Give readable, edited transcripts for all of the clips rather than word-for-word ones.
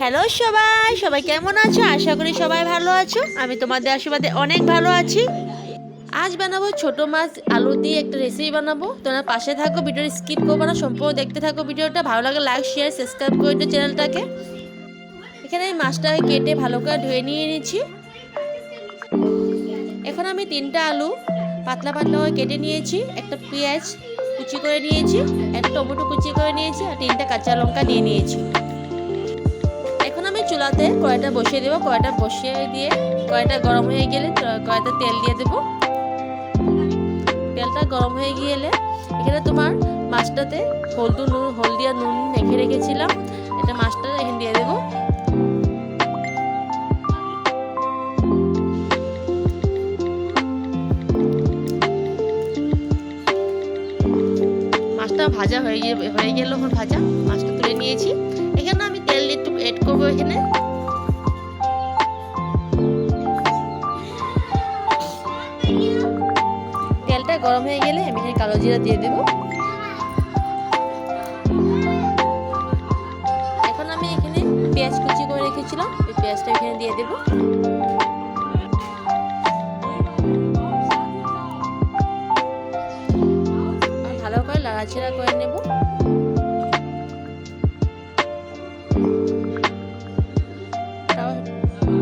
Hello সবাই, সবাই কেমন আছো? আশা করি সবাই ভালো আছো। আমি তোমাদের আশীর্বাদে অনেক ভালো আছি। আজ বানাবো ছোট মাছ আলু দিয়ে একটা রেসিপি বানাবো। তোমরা পাশে থাকো, ভিডিওটা স্কিপ করবো না, সম্পূর্ণ দেখতে থাকো ভিডিওটা। ভালো লাগে লাইক শেয়ার সাবস্ক্রাইব করে দিও চ্যানেলটাকে। এখানে এই মাছটাকে কেটে ভালো করে ধুয়ে নিয়ে নিয়েছি। এখন আমি 3টা আলু পাতলা পাতলা করে কেটে নিয়েছি, একটা পেঁয়াজ কুচি করে নিয়েছি, একটা টমেটো কুচি করে নিয়েছি আর 3টা কাঁচা লঙ্কা নিয়ে নিয়েছি। এখন আমি চুলাতে কড়াইটা বসিয়ে দেবো। কড়াইটা বসিয়ে দিয়ে কড়াইটা গরম হয়ে গেলে কড়াইতে তেল দিয়ে দেবো। তেলটা গরম হয়ে গেলে এখানে তোমার মাছটাতে হলদি আর নুন মেখে রেখেছিলাম, এটা মাছটা এখানে দিয়ে দেবো। মাছটা ভাজা হয়ে গেল, ভাজা মাছটা তুলে নিয়েছি। এখানে আমি তেল একটু এড করবো। এখানে তেলটা গরম হয়ে গেলে আমি এখানে কালো জিরা দিয়ে দেবো। এখন আমি এখানে পেঁয়াজ কুচি করে রেখেছিলাম, ওই পেঁয়াজটা এখানে দিয়ে দেবো। ভালো করে নাড়াচাড়া করে নেব।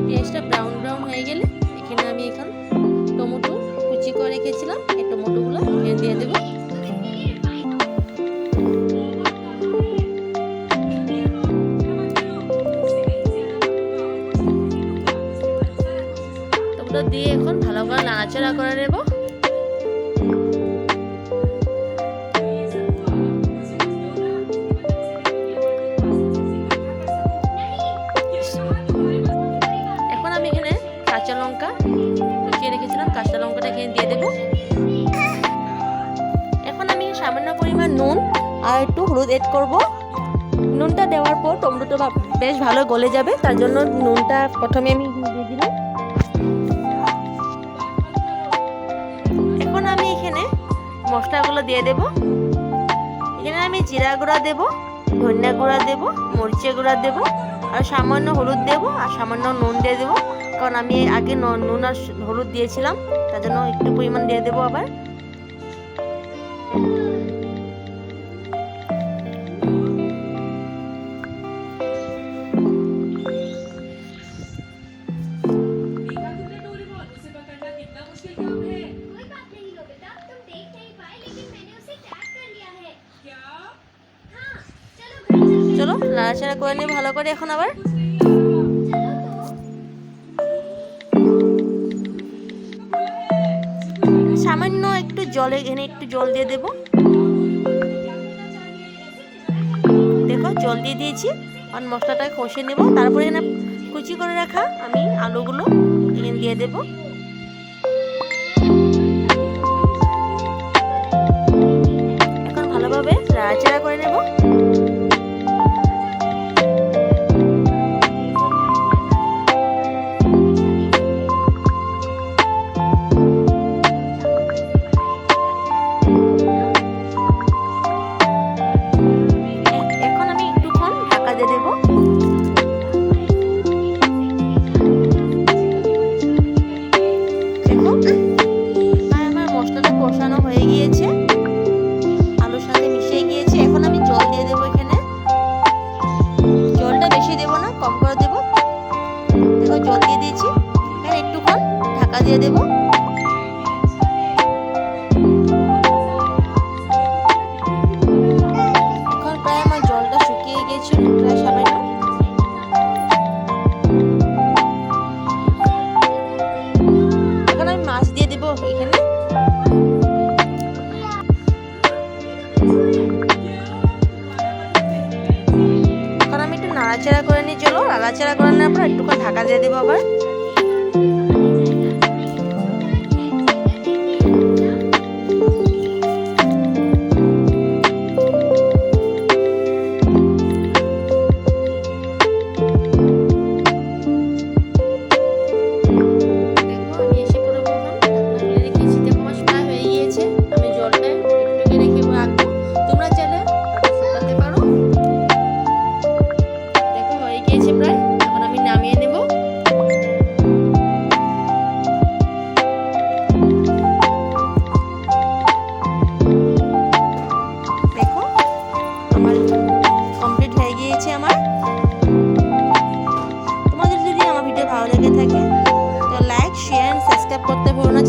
পেঁয়াজটা ব্রাউন হয়ে গেলে এখানে আমি টমেটো কুচি করে রেখেছিলাম, এই টমেটোগুলো এখানে দিয়ে দেবো। টমেটো দিয়ে এখন ভালো করে নাড়াচাড়া করে নেব। এখন আমি এখানে কাঁচা লঙ্কা কুচিয়ে রেখেছিলাম, কাঁচা লঙ্কাটা এখানে দিয়ে দেবো। এখন আমি সামান্য পরিমাণ নুন আর একটু হলুদ এড করব। নুনটা দেওয়ার পর টমেটোটা বেশ ভালো গলে যাবে, তার জন্য নুনটা প্রথমে আমি দিয়ে দিলাম। এখন আমি এখানে মশলাগুলো দিয়ে দেব। এখানে আমি জিরা গুঁড়া দেব, ধনিয়া গুঁড়া দেব, মরিচের গুঁড়া দেব আর সামান্য হলুদ দেব আর সামান্য নুন দিয়ে দেবো, কারণ আমি আগে নুন আর হলুদ দিয়েছিলাম, তার জন্য একটু পরিমাণ দিয়ে দেবো আবার। চলো নাড়াচাড়া করে নিয়ে ভালো করে। এখন আবার সামান্য একটু এখানে একটু জল দিয়ে দেব। দেখো জল দিয়ে দিয়েছি, আর মশলাটা কষে নেব। তারপরে এখানে কুচি করে রাখা আমি আলুগুলো এখানে দিয়ে দেব। এখন ভালোভাবে নাড়াচাড়া করে নেব। আমার মশলাটা কষানো হয়ে গিয়েছে, আলুর সাথে মিশিয়ে গিয়েছে। এখন আমি জল দিয়ে দেবো। এখানে জলটা বেশি দেবো না, কম করে দেবো। দেখো জল দিয়ে দিয়েছি, এখানে একটুক্ষণ ঢাকা দিয়ে দেবো। এখন প্রায় আমার জলটা শুকিয়ে গিয়েছে, প্রায় সামান্য। এখন আমি মাছ দিয়ে দেবো এখানে। এখন আমি একটু নাড়াচাড়া করে নিই। চলো নাড়াচাড়া করে নেওয়ার পর একটুক্ষণ ঢাকা দিয়ে দেবো আবার।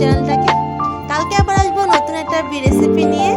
চ্যানেলটাকে। কালকে আবার আসবো নতুন একটা রেসিপি নিয়ে।